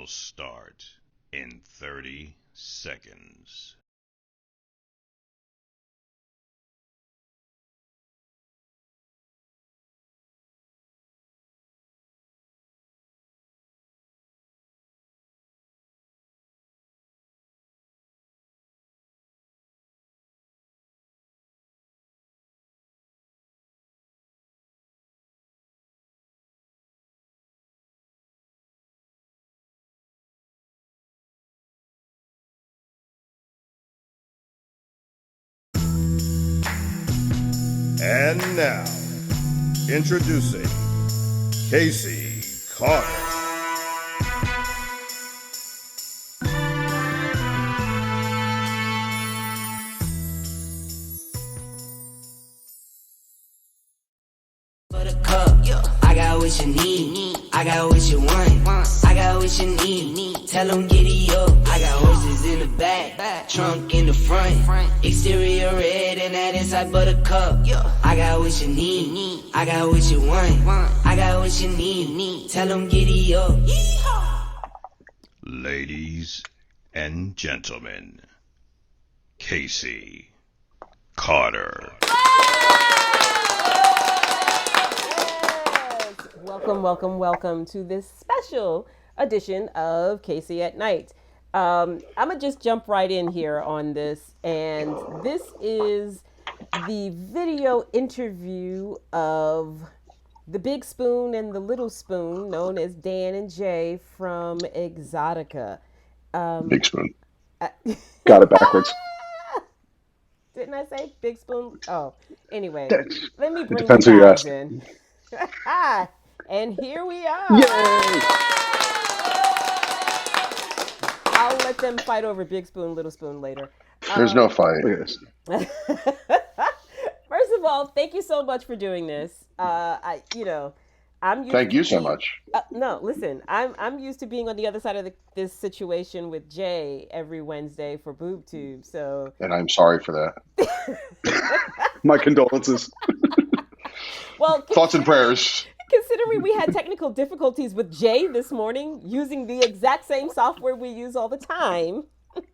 will start in 30 seconds. And now, introducing Casey Carter. I got what you need, I got what you want, I got what you need, tell them giddy up. I got horses in the back, trunk in the front, exterior red and that inside buttercup. I got what you need, I got what you want, I got what you need, tell them giddy up. Ladies and gentlemen, Casey Carter. Welcome to this special edition of Casey at Night. I'm going to just jump right in here on this, and this is the video interview of the Big Spoon and the Little Spoon, known as Dan and Jay from EXXXOTICA. Big Spoon. Got it backwards. Didn't I say Big Spoon? Oh, anyway, let me It bring depends you who you guys ask. in. And here we are. Yay! I'll let them fight over Big Spoon, Little Spoon later. There's no fight. First of all, thank you so much for doing this. I'm used Thank to you so being- much. No, listen, I'm used to being on the other side of this situation with Jay every Wednesday for BoobTube. So, And I'm sorry for that. My condolences. well, Thoughts and prayers. considering we had technical difficulties with Jay this morning using the exact same software we use all the time.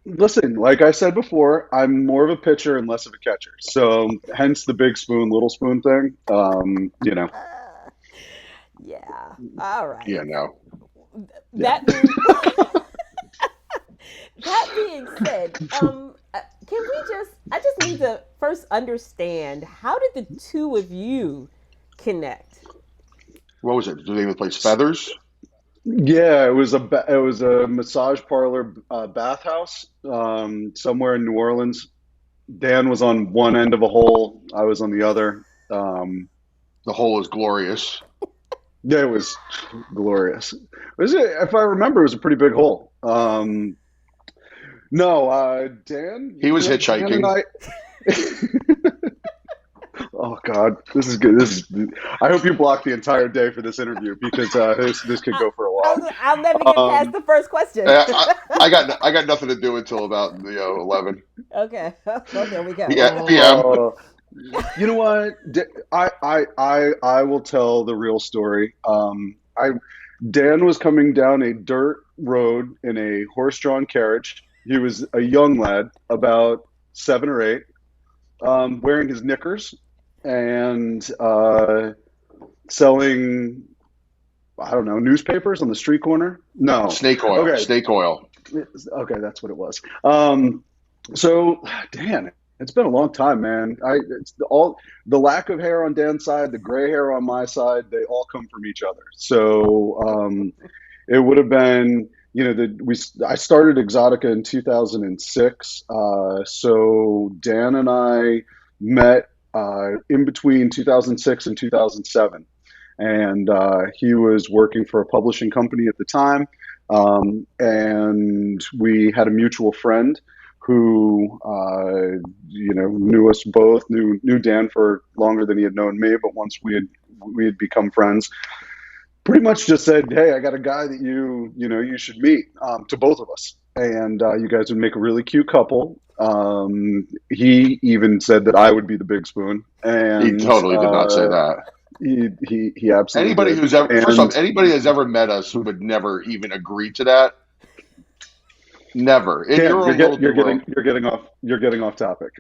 Listen, like I said before, I'm more of a pitcher and less of a catcher. So hence the big spoon, little spoon thing. Yeah. All right. Yeah, no. That being said, can we I just need to first understand, how did the two of you connect? What was it? Do they even place feathers? Yeah, it was a massage parlor bathhouse somewhere in New Orleans. Dan was on one end of a hole. I was on the other. The hole is glorious. Yeah, it was glorious. If I remember, it was a pretty big hole. Dan. He was Dan hitchhiking. and I. Oh God, this is good. I hope you block the entire day for this interview because this could go for a while. I'll never get past the first question. I got nothing to do until about 11. Okay. Well, there we go. Yeah, PM. You know what? I will tell the real story. Dan was coming down a dirt road in a horse-drawn carriage. He was a young lad, about 7 or 8, wearing his knickers and selling, I don't know, newspapers on the street corner. No, Snake oil. Okay. Snake oil. Okay, that's what it was. So, Dan, it's been a long time, man. It's the lack of hair on Dan's side, the gray hair on my side, they all come from each other. So it would have been, I started Exotica in 2006. So Dan and I met in between 2006 and 2007. And he was working for a publishing company at the time. And we had a mutual friend who, knew us both, knew Dan for longer than he had known me. But once we had become friends, pretty much just said, "Hey, I got a guy that you should meet," to both of us. And you guys would make a really cute couple. He even said that I would be the big spoon. And He totally did not say that. He absolutely Anybody did. who's ever, first And off, anybody who's ever met us would never even agree to that. Never. In Dan, your own little world. you're getting off topic.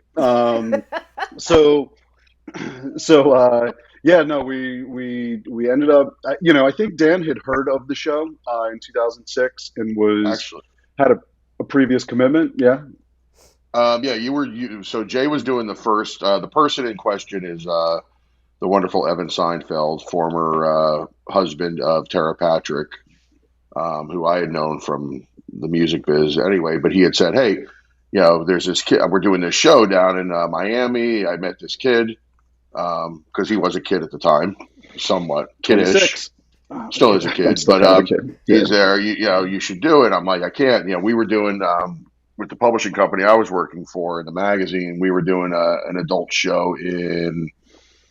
So yeah, no, we ended up, I think Dan had heard of the show in 2006 and was Actually, had a previous commitment. Yeah. yeah, so Jay was doing the first. The person in question is the wonderful Evan Seinfeld, former husband of Tara Patrick, who I had known from the music biz anyway. But he had said, "Hey, there's this kid. We're doing this show down in Miami. I met this kid because he was a kid at the time, somewhat kiddish." 26. Still is a I'm kid, still but kind of a kid. Yeah. he's there. You should do it. I'm like, I can't. We were doing with the publishing company I was working for in the magazine. We were doing an adult show in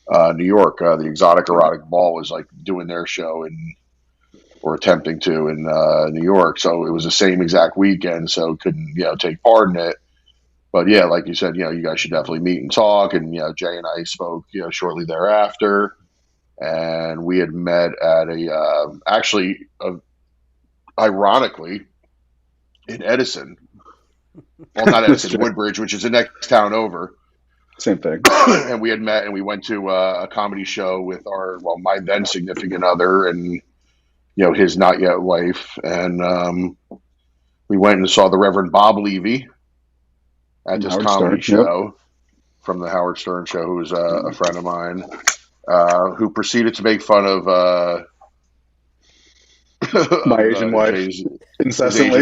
New York. The Exotic Erotic Ball was like doing their show or attempting to in New York. So it was the same exact weekend. So couldn't take part in it. But yeah, like you said, you guys should definitely meet and talk. And Jay and I spoke shortly thereafter. And we had met at ironically, in Edison. Well, not Edison, Woodbridge, which is the next town over. Same thing. And we had met, and we went to a comedy show with my then significant other, and his not yet wife, and we went and saw the Reverend Bob Levy at this comedy show from the Howard Stern show, who was a friend of mine. Who proceeded to make fun of my Asian wife incessantly.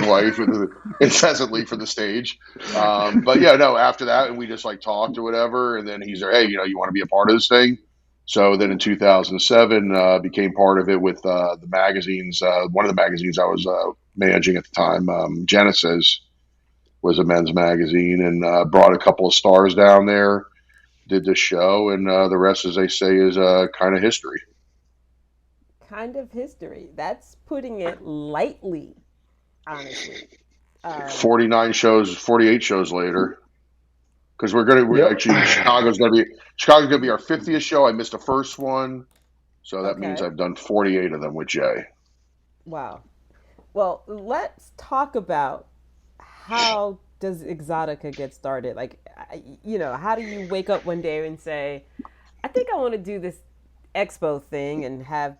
Incessantly for the stage. But yeah, no, after that, and we just like talked or whatever. And then he's like, hey, you want to be a part of this thing? So then in 2007, became part of it with the magazines. One of the magazines I was managing at the time, Genesis, was a men's magazine, and brought a couple of stars down there. Did the show, and the rest, as they say, is kind of history. Kind of history. That's putting it lightly, honestly. 49 shows, 48 shows later, because we're actually Chicago's gonna be our 50th show. I missed the first one, so that means I've done 48 of them with Jay. Wow. Well, let's talk about how does Exotica get started? Like, how do you wake up one day and say, I think I want to do this expo thing and have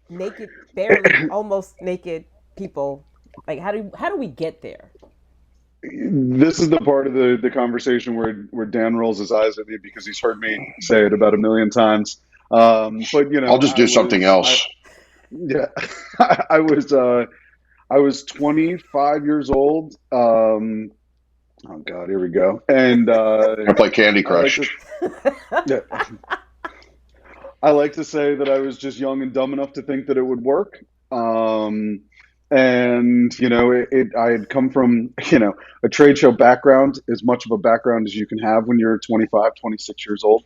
naked, barely almost naked people? Like, how do we get there? This is the part of the conversation where Dan rolls his eyes at me because he's heard me say it about a million times. But I'll just do something else. I was 25 years old. Oh God, here we go. And I play Candy Crush. I like to say that I was just young and dumb enough to think that it would work. And I had come from a trade show background, as much of a background as you can have when you're 25, 26 years old.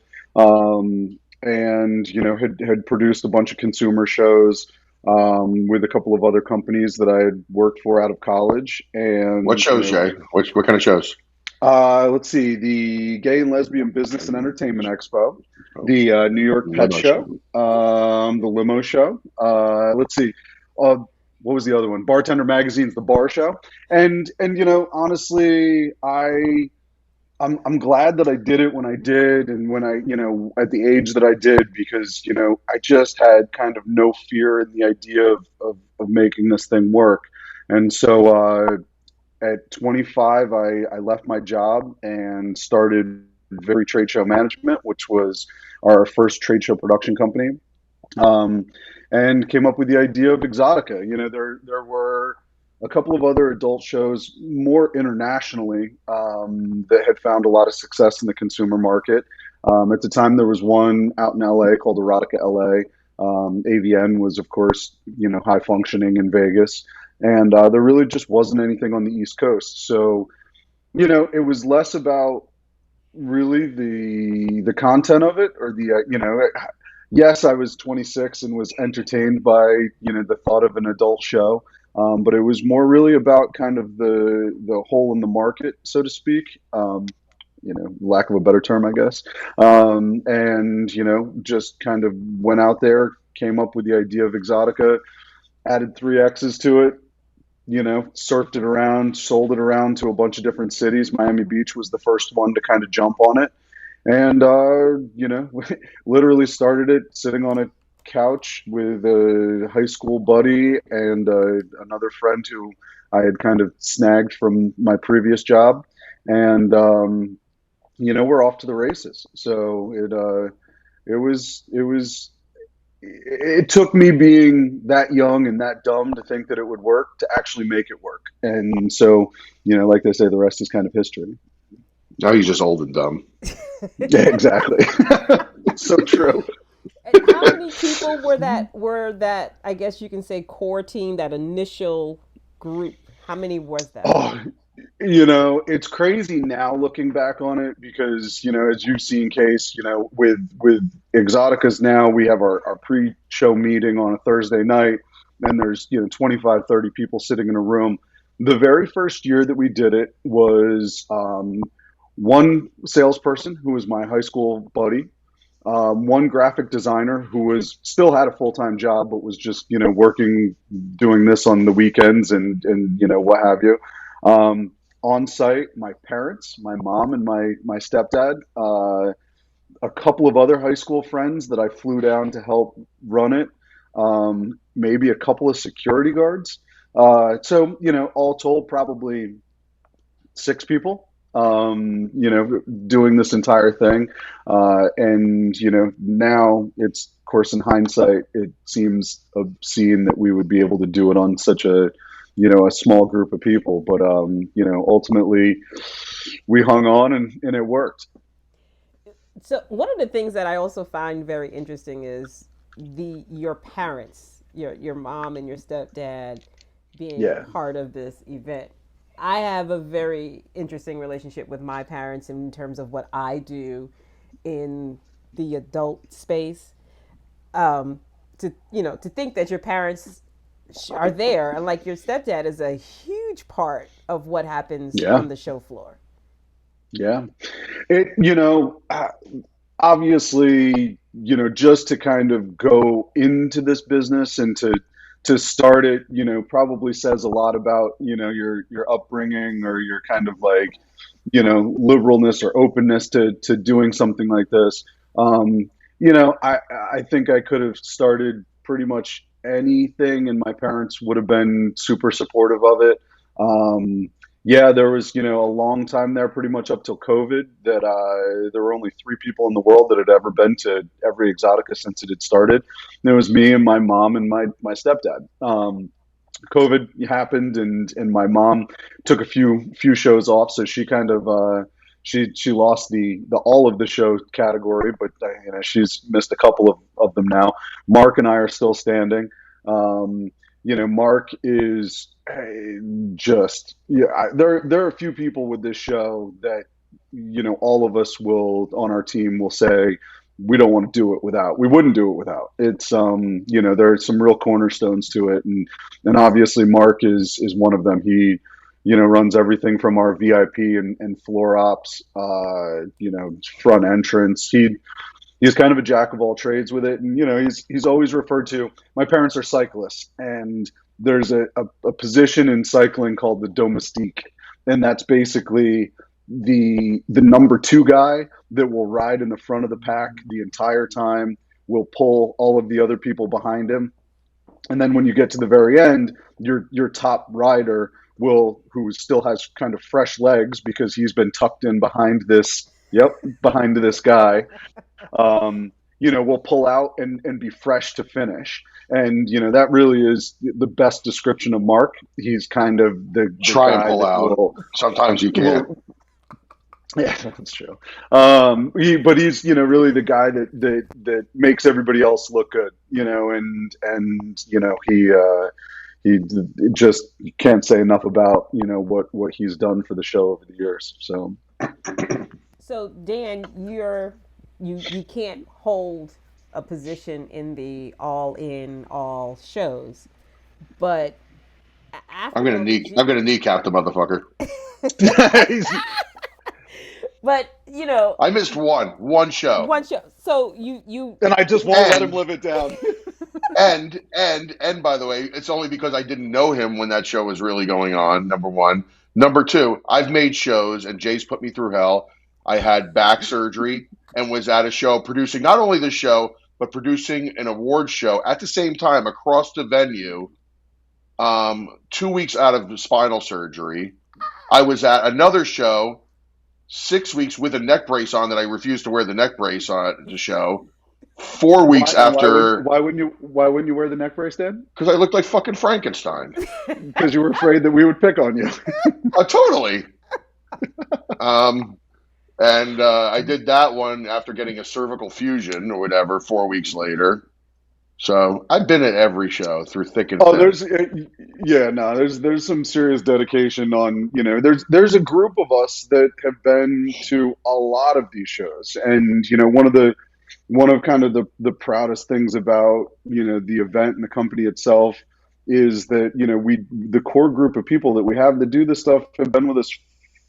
And had produced a bunch of consumer shows. With a couple of other companies that I had worked for out of college. And what shows, Jay? What kind of shows? Let's see, the Gay and Lesbian Business and Entertainment Expo, the New York Pet Show, the Limo Show. Let's see, what was the other one? Bartender Magazine's The Bar Show. And honestly, I'm glad that I did it when I did, and when I, at the age that I did, because, I just had kind of no fear in the idea of making this thing work. And so at 25, I left my job and started Victory Trade Show Management, which was our first trade show production company, and came up with the idea of Exxxotica. There were a couple of other adult shows more internationally that had found a lot of success in the consumer market. At the time, there was one out in LA called Erotica LA. AVN was, of course, high functioning in Vegas. And there really just wasn't anything on the East Coast. So, it was less about really the content of it, or yes, I was 26 and was entertained by, the thought of an adult show. But it was more really about kind of the hole in the market, so to speak. lack of a better term, I guess. And just kind of went out there, came up with the idea of Exotica, added three X's to it, surfed it around, sold it around to a bunch of different cities. Miami Beach was the first one to kind of jump on it. And, literally started it sitting on a couch with a high school buddy and another friend who I had kind of snagged from my previous job. And, we're off to the races. So it took me being that young and that dumb to think that it would work to actually make it work. And so, like they say, the rest is kind of history. Now he's just old and dumb. Yeah, exactly. So true. And how many people were that? I guess you can say core team, that initial group. How many was that? Oh, it's crazy now looking back on it because, as you've seen, Case, with Exoticas now, we have our pre-show meeting on a Thursday night, and there's, 25, 30 people sitting in a room. The very first year that we did it was one salesperson who was my high school buddy, one graphic designer who was still had a full-time job but was just working, doing this on the weekends and what have you. On site, my parents, my mom and my stepdad, a couple of other high school friends that I flew down to help run it, maybe a couple of security guards. So all told, probably 6 people. Doing this entire thing. And, now it's, of course, in hindsight, it seems obscene that we would be able to do it on such a small group of people. But, ultimately we hung on and it worked. So one of the things that I also find very interesting is your parents, your mom and your stepdad being part of this event. I have a very interesting relationship with my parents in terms of what I do in the adult space. To think that your parents are there, and like your stepdad is a huge part of what happens on the show floor. Yeah. Obviously, just to kind of go into this business and to start it, probably says a lot about, your upbringing or your kind of like, liberalness or openness to doing something like this. I think I could have started pretty much anything and my parents would have been super supportive of it. There was, a long time there, pretty much up till COVID, that there were only 3 people in the world that had ever been to every Exotica since it had started. And it was me and my mom and my stepdad. COVID happened and my mom took a few shows off, so she kind of she lost the all of the show category, but she's missed a couple of them now. Mark and I are still standing. Mark is just there are a few people with this show that all of us will on our team will say we don't want to do it without. We wouldn't do it without. It's there are some real cornerstones to it, and obviously Mark is one of them. He runs everything from our VIP and floor ops, front entrance. He's kind of a jack of all trades with it, and he's always referred to. My parents are cyclists, and there's a position in cycling called the domestique, and that's basically the number 2 guy that will ride in the front of the pack the entire time, will pull all of the other people behind him, and then when you get to the very end, your top rider who still has kind of fresh legs because he's been tucked in behind this guy, will pull out and be fresh to finish. And, that really is the best description of Mark. He's kind of the try guy and pull out. Sometimes you can't. Yeah, that's true. But he's, really the guy that makes everybody else look good, and he just can't say enough about, what he's done for the show over the years. So Dan, you can't hold a position in the all shows, but I'm gonna kneecap the motherfucker. But you know, I missed one show, one show. So you And I just won't let him and live it down. and by the way, it's only because I didn't know him when that show was really going on. Number one, number two, I've made shows, and Jay's put me through hell. I had back surgery and was at a show producing not only the show but producing an award show at the same time across the venue. 2 weeks out of the spinal surgery, I was at another show 6 weeks with a neck brace on that I refused to wear the neck brace on at the show. 4 weeks after, Why wouldn't you wear the neck brace, Dan? because I looked like fucking Frankenstein. Because you were afraid that we would pick on you. Totally. Um, and I did that one after getting a cervical fusion or whatever 4 weeks later. So I've been at every show through thick and Oh, thin. there's some serious dedication on, there's a group of us that have been to a lot of these shows. And, one of kind of the proudest things about, the event and the company itself is that, the core group of people that we have that do this stuff have been with us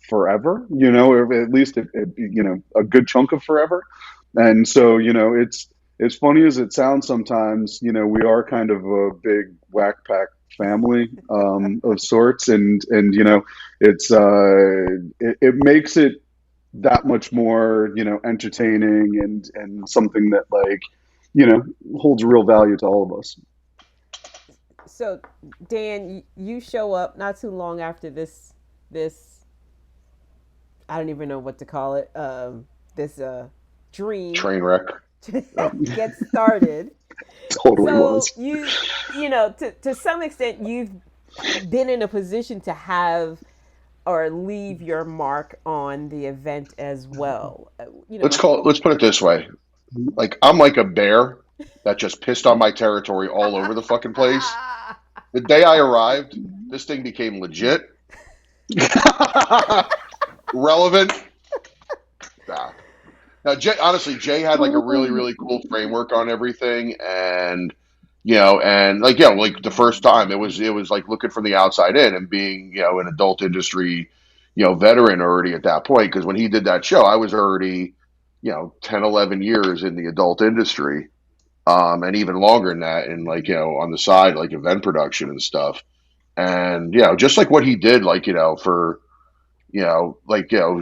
forever, or at least, a good chunk of forever. And so, it's funny as it sounds sometimes, we are kind of a big whack pack family of sorts, and it makes it that much more entertaining and something that holds real value to all of us. so Dan, you show up not too long after this I don't even know what to call it. This dream Train wreck. gets started. Totally So was. to some extent, you've been in a position to have or leave your mark on the event as well. Let's put it this way. Like, I'm like a bear that just pissed on my territory all over the fucking place. The day I arrived, this thing became legit, relevant. Nah. Now, honestly, Jay had like a really, really cool framework on everything, and like the first time it was like looking from the outside in and being an adult industry veteran already at that point, because when he did that show, I was already 10, 11 years in the adult industry, and even longer than that, and on the side, like event production and stuff, and just like what he did, for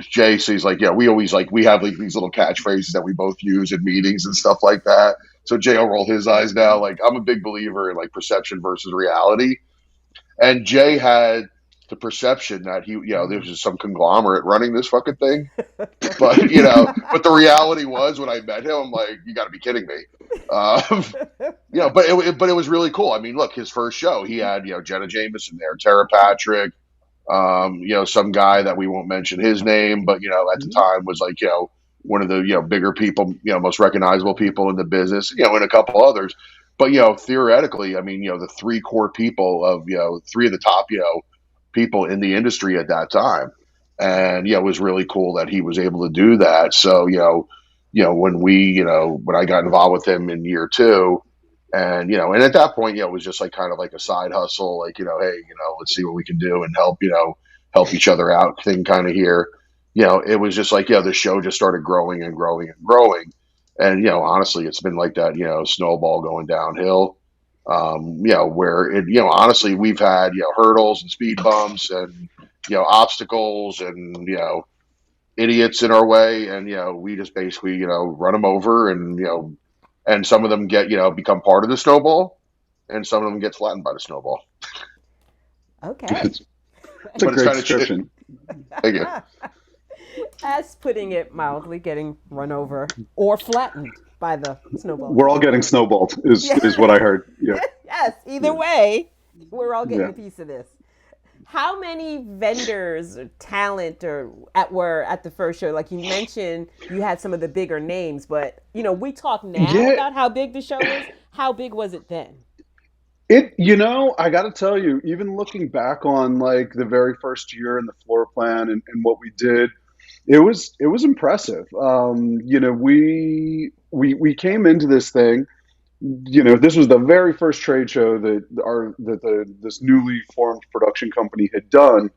Jay says, we always we have like these little catchphrases that we both use in meetings and stuff like that. So Jay will roll his eyes now. Like, I'm a big believer in like perception versus reality. And Jay had the perception that this is some conglomerate running this fucking thing. But, but the reality was, when I met him, I'm like, you got to be kidding me. But it was really cool. I mean, look, his first show, he had, Jenna Jameson there, Tara Patrick, some guy that we won't mention his name, but, at the time was like, one of the, bigger people, most recognizable people in the business, and a couple others. But, theoretically, I mean, the three core people of, three of the top, people in the industry at that time. And, it was really cool that he was able to do that. So, when I got involved with him in year two, and, and at that point, it was just like kind of like a side hustle, like, hey, let's see what we can do and help each other out thing kind of here. It was just like, the show just started growing and growing and growing. And, honestly, it's been like that, snowball going downhill, where honestly, we've had, hurdles and speed bumps and, obstacles and, idiots in our way. And, we just basically, run them over, and, and some of them get, become part of the snowball, and some of them get flattened by the snowball. Okay. It's a great description. Thank you. As putting it mildly, getting run over or flattened by the snowball. We're all getting snowballed, is what I heard. Yeah. Yes, either way, we're all getting Yeah. a piece of this. How many vendors or talent were at the first show? Like you mentioned, you had some of the bigger names, but we talk now about how big the show is. How big was it then? I got to tell you, even looking back on like the very first year and the floor plan and what we did, it was impressive. We came into this thing. This was the very first trade show that this newly formed production company had done,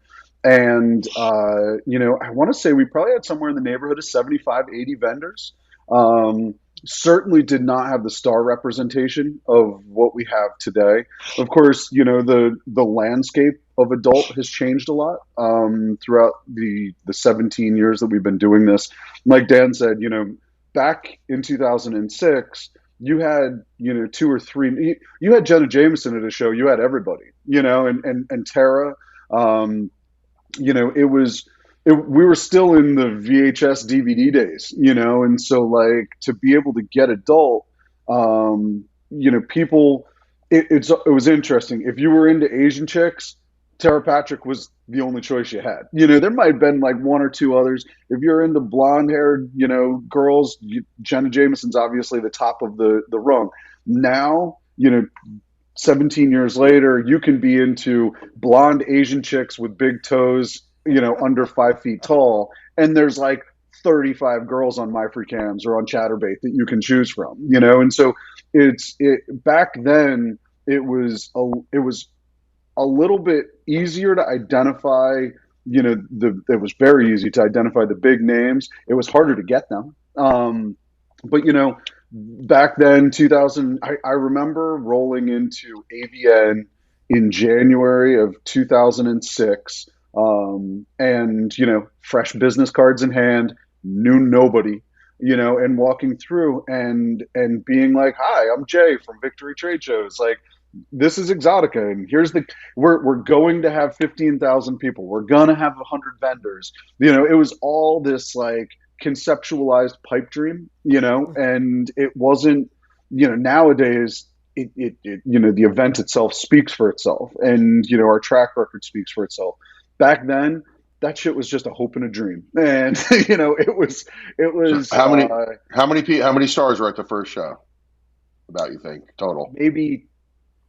And, I want to say we probably had somewhere in the neighborhood of 75, 80 vendors. Certainly did not have the star representation of what we have today. Of course, the landscape of adult has changed a lot throughout the 17 years that we've been doing this. Like Dan said, back in 2006, you had, two or three, you had Jenna Jameson at a show, you had everybody, and Tara, we were still in the VHS DVD days, and so like to be able to get adult, people, it was interesting. If you were into Asian chicks, Tara Patrick was the only choice you had. There might have been like one or two others. If you're into blonde haired, girls, Jenna Jameson's obviously the top of the rung. Now, 17 years later, you can be into blonde Asian chicks with big toes, under 5 feet tall. And there's like 35 girls on MyFreeCams or on Chatterbait that you can choose from, And so back then it was a little bit easier to identify, it was very easy to identify the big names. It was harder to get them. But, back then, 2000, I remember rolling into AVN in January of 2006, and, fresh business cards in hand, knew nobody, and walking through and being like, hi, I'm Jay from Victory Trade Shows. Like, this is EXXXOTICA, and we're going to have 15,000 people. We're going to have 100 vendors. It was all this like conceptualized pipe dream, and it wasn't, nowadays the event itself speaks for itself, and, our track record speaks for itself. Back then, that shit was just a hope and a dream. And, it was, How many stars were at the first show? About, you think, total? Maybe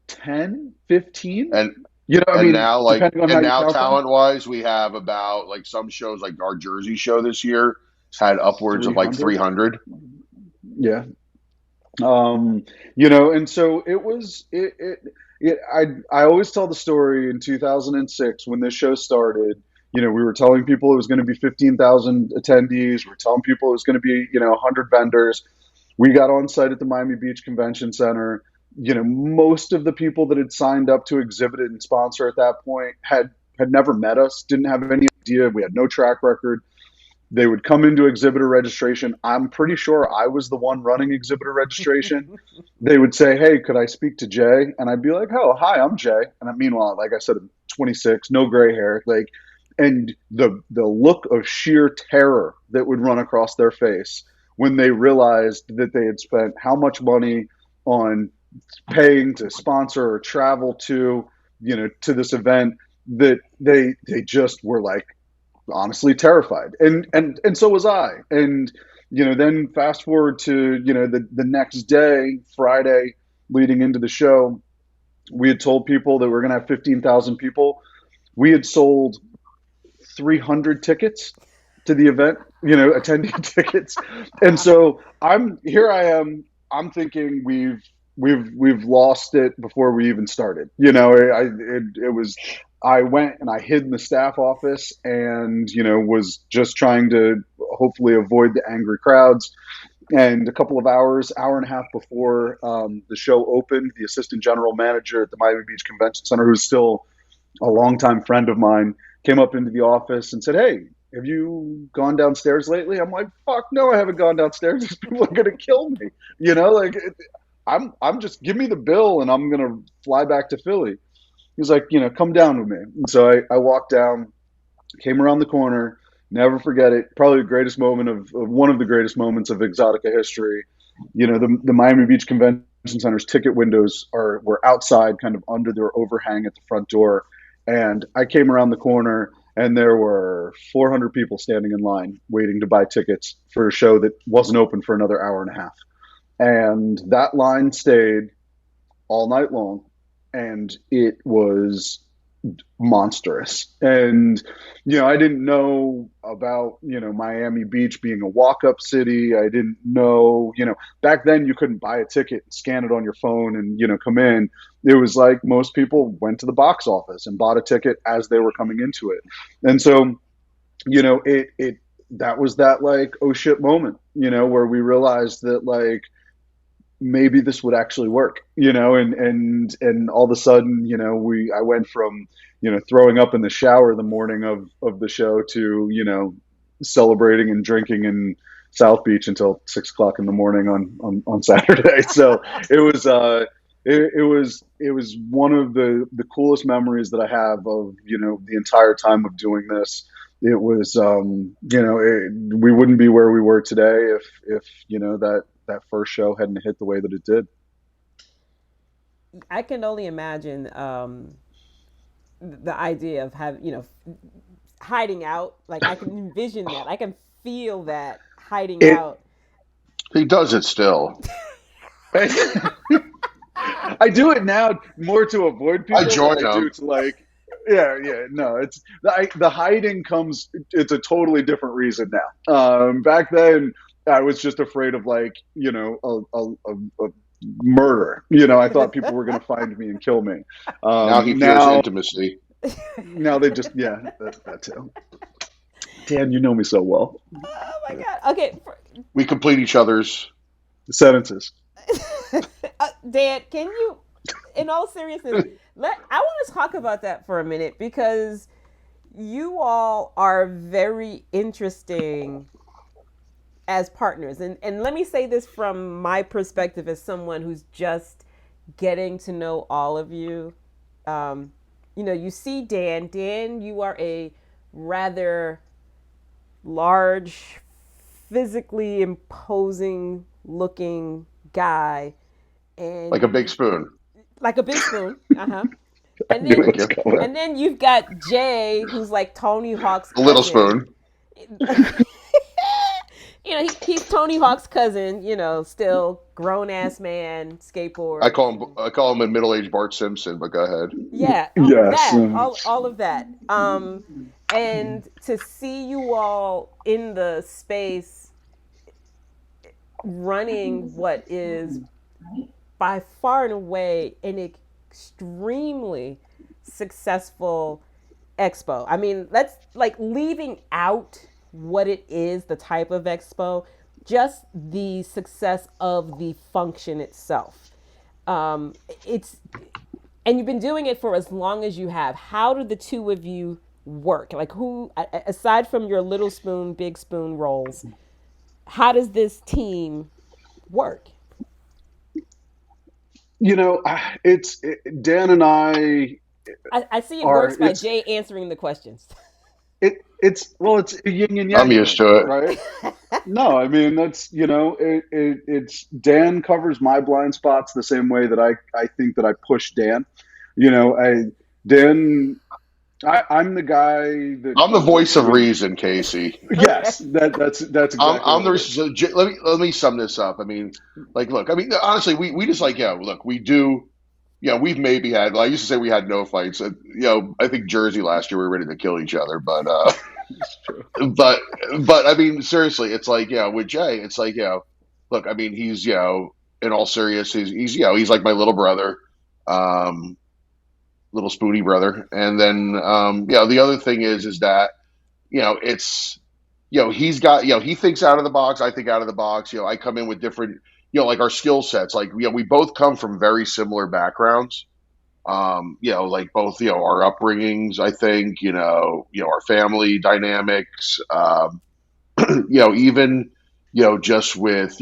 10, 15. And now talent wise, we have about, like, some shows, like our Jersey show this year had upwards 300? Of like 300. Yeah. And so it was, I always tell the story in 2006 when this show started. We were telling people it was going to be 15,000 attendees. We were telling people it was going to be, 100 vendors. We got on site at the Miami Beach Convention Center. Most of the people that had signed up to exhibit and sponsor at that point had never met us, didn't have any idea. We had no track record. They would come into exhibitor registration. I'm pretty sure I was the one running exhibitor registration. They would say, hey, could I speak to Jay? And I'd be like, oh, hi, I'm Jay. And meanwhile, like I said, I'm 26, no gray hair. Like, and the look of sheer terror that would run across their face when they realized that they had spent how much money on paying to sponsor or travel to this event, that they just were like, honestly terrified. And so was I. And, then fast forward to, the next day, Friday, leading into the show, we had told people that we're going to have 15,000 people. We had sold 300 tickets to the event, attending tickets. And so I'm thinking we've lost it before we even started. I went and I hid in the staff office and, was just trying to hopefully avoid the angry crowds. And a couple of hour and a half before the show opened, the assistant general manager at the Miami Beach Convention Center, who's still a longtime friend of mine, came up into the office and said, hey, have you gone downstairs lately? I'm like, fuck no, I haven't gone downstairs. These people are going to kill me. I'm just, give me the bill and I'm going to fly back to Philly. He's like, come down with me. And so I walked down, came around the corner, never forget it. Probably the greatest moment of one of the greatest moments of EXXXOTICA history. The Miami Beach Convention Center's ticket windows were outside, kind of under their overhang at the front door. And I came around the corner and there were 400 people standing in line waiting to buy tickets for a show that wasn't open for another hour and a half. And that line stayed all night long. And it was monstrous. And, I didn't know about, Miami Beach being a walk-up city. I didn't know, back then you couldn't buy a ticket, scan it on your phone and, come in. It was like most people went to the box office and bought a ticket as they were coming into it. And so, that was that like, oh shit moment, where we realized that like, maybe this would actually work, and all of a sudden, I went from, throwing up in the shower the morning of the show to, celebrating and drinking in South Beach until 6 o'clock in the morning on Saturday. So it was, it was one of the coolest memories that I have of, the entire time of doing this. It was, we wouldn't be where we were today if that first show hadn't hit the way that it did. I can only imagine the idea of hiding out. Like I can envision that. I can feel that hiding out. He does it still. I do it now more to avoid people. I join than I them. do to like, yeah. No, it's the hiding comes. It's a totally different reason now. Back then, I was just afraid of like, a murder. I thought people were going to find me and kill me. Now he feels intimacy. Now they just, that too. Dan, you know me so well. Oh my God. Okay. We complete each other's sentences. Dan, can you, in all seriousness, I want to talk about that for a minute because you all are very interesting as partners. And let me say this from my perspective as someone who's just getting to know all of you. You see Dan. Dan, you are a rather large, physically imposing looking guy. And like a big spoon. Like a big spoon. Uh-huh. And then you've got Jay, who's like Tony Hawk's cousin. A little spoon. He's Tony Hawk's cousin, still grown ass man, skateboard. I call him a middle-aged Bart Simpson, but go ahead. Yeah. Yes. All of that. And to see you all in the space running what is by far and away an extremely successful expo. I mean, that's like leaving out what it is, the type of expo, just the success of the function itself. And you've been doing it for as long as you have. How do the two of you work? Like who, aside from your little spoon, big spoon roles, how does this team work? It's Dan and I see it works by Jay answering the questions. It's yin and yang. I'm used to it, right? No, I mean that's it's Dan covers my blind spots the same way that I think that I push Dan. I'm the guy that I'm the voice of reason, Casey. Yes, that's exactly. I'm the. Let me sum this up. I mean, look. I mean, honestly, we just look. We do. We've maybe had. I used to say we had no fights. I think Jersey last year we were ready to kill each other, but but I mean, seriously, it's like with Jay, it's like look. I mean, he's in all seriousness, he's like my little brother. Little spoony brother. And then, the other thing is that, it's, he's got, he thinks out of the box. I think out of the box. I come in with different, like our skill sets. Like, we both come from very similar backgrounds. Like both, our upbringings, I think, our family dynamics, even, just with,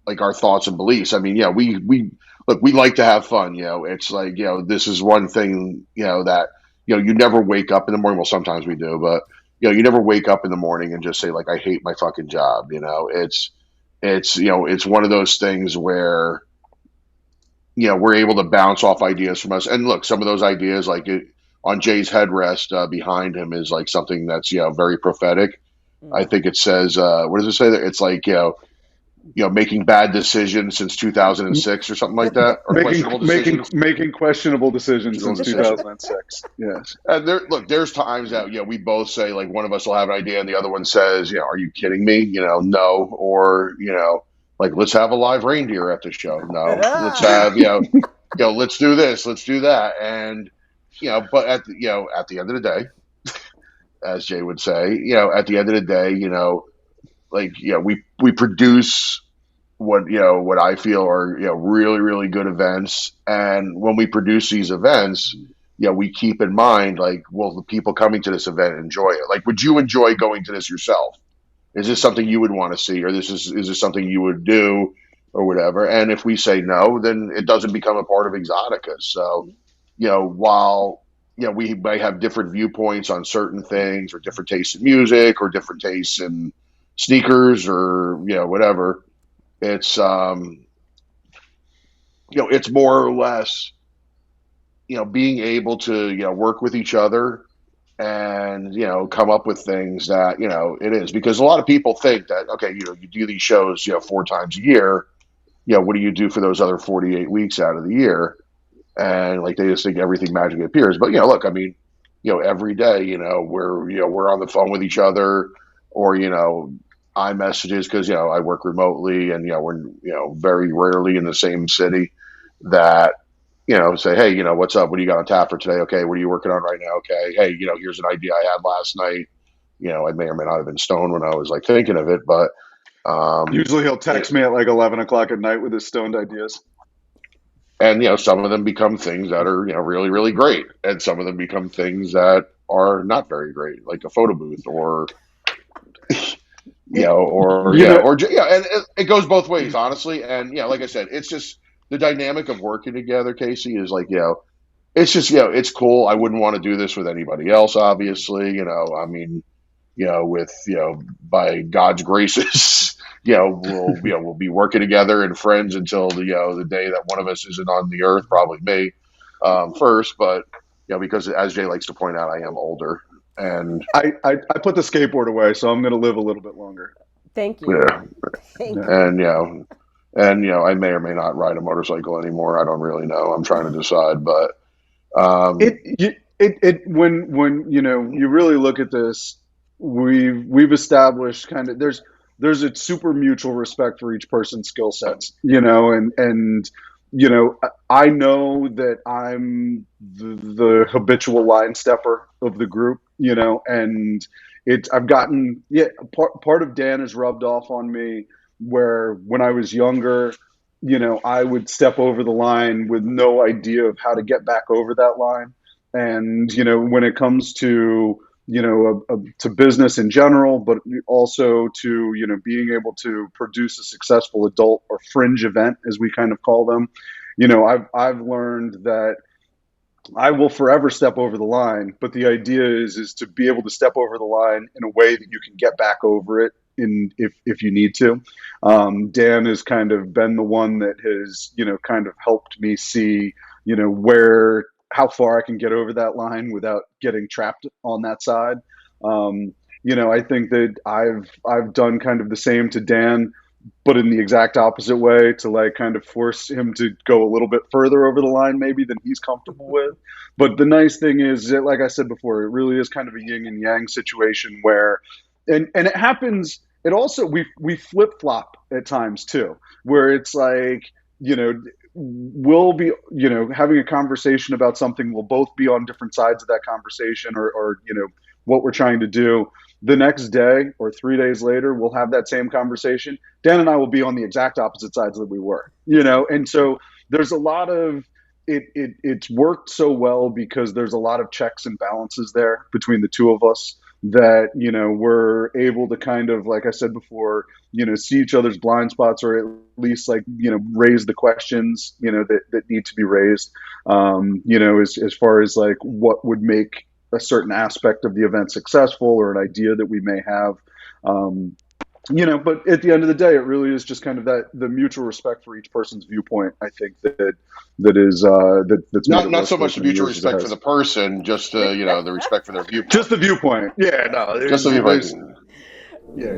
like our thoughts and beliefs. I mean, we like to have fun. It's like, this is one thing, that, you never wake up in the morning. Well, sometimes we do, but, you never wake up in the morning and just say like, I hate my fucking job. It's one of those things where, we're able to bounce off ideas from us. And look, some of those ideas, like on Jay's headrest behind him is like something that's, very prophetic. I think it says, what does it say there? It's like, making bad decisions since 2006 or something like that, or questionable decisions. Making questionable decisions Questionable since decisions. 2006. Yes. And there's times that we both say, like, one of us will have an idea and the other one says, are you kidding me? No, or like, let's have a live reindeer at the show. No, let's have let's do this, let's do that, and but at the end of the day, as Jay would say, at the end of the day, like we produce what I feel are really really good events, and when we produce these events, we keep in mind, like, will the people coming to this event enjoy it? Like, would you enjoy going to this yourself? Is this something you would want to see, or is this something you would do, or whatever? And if we say no, then it doesn't become a part of Exotica. So, while we may have different viewpoints on certain things, or different tastes in music, or different tastes in sneakers, or whatever, it's it's more or less being able to work with each other and come up with things that it is, because a lot of people think that, okay, you do these shows 4 times a year, what do you do for those other 48 weeks out of the year? And like, they just think everything magically appears. But look, I mean, every day we're on the phone with each other, or iMessages, because I work remotely, and we're very rarely in the same city, that say, hey, what's up? What do you got on tap for today? Okay, what are you working on right now? Okay, hey, here's an idea I had last night. I may or may not have been stoned when I was like thinking of it, but Usually he'll text me at like 11 o'clock at night with his stoned ideas. and some of them become things that are really really great, and some of them become things that are not very great, like a photo booth, or and it goes both ways, honestly. And like I said, it's just the dynamic of working together, Casey, is like, it's just, it's cool. I wouldn't want to do this with anybody else, obviously. I mean, with by God's graces, we'll be working together and friends until the day that one of us isn't on the earth, probably me, first. But because, as Jay likes to point out, I am older, and I put the skateboard away, so I'm going to live a little bit longer. Thank you. yeah, Thank you. and I may or may not ride a motorcycle anymore. I don't really know. I'm trying to decide, but When you really look at this, we've established kind of there's a super mutual respect for each person's skill sets, and I know that I'm the habitual line stepper of the group, and I've gotten, part of Dan has rubbed off on me, where when I was younger, I would step over the line with no idea of how to get back over that line. And, when it comes to, to business in general, but also to, being able to produce a successful adult or fringe event, as we kind of call them, I've learned that I will forever step over the line, but the idea is to be able to step over the line in a way that you can get back over it if you need to. Dan has kind of been the one that has, kind of helped me see, how far I can get over that line without getting trapped on that side. I think that I've done kind of the same to Dan, but in the exact opposite way, to like kind of force him to go a little bit further over the line maybe than he's comfortable with. But the nice thing is that, like I said before, it really is kind of a yin and yang situation where, and it happens. It also, we flip flop at times too, where it's like, we'll be, having a conversation about something. We'll both be on different sides of that conversation, or what we're trying to do. The next day or 3 days later, we'll have that same conversation. Dan and I will be on the exact opposite sides that we were, and so there's a lot of it's worked so well because there's a lot of checks and balances there between the two of us, that we're able to kind of, like I said before, see each other's blind spots, or at least like raise the questions that need to be raised, as far as like what would make a certain aspect of the event successful, or an idea that we may have, but at the end of the day, it really is just kind of the mutual respect for each person's viewpoint. I think that's not so much the mutual respect for the person, just the respect for their viewpoint. Just the viewpoint. Yeah, no, just the viewpoint. Yeah.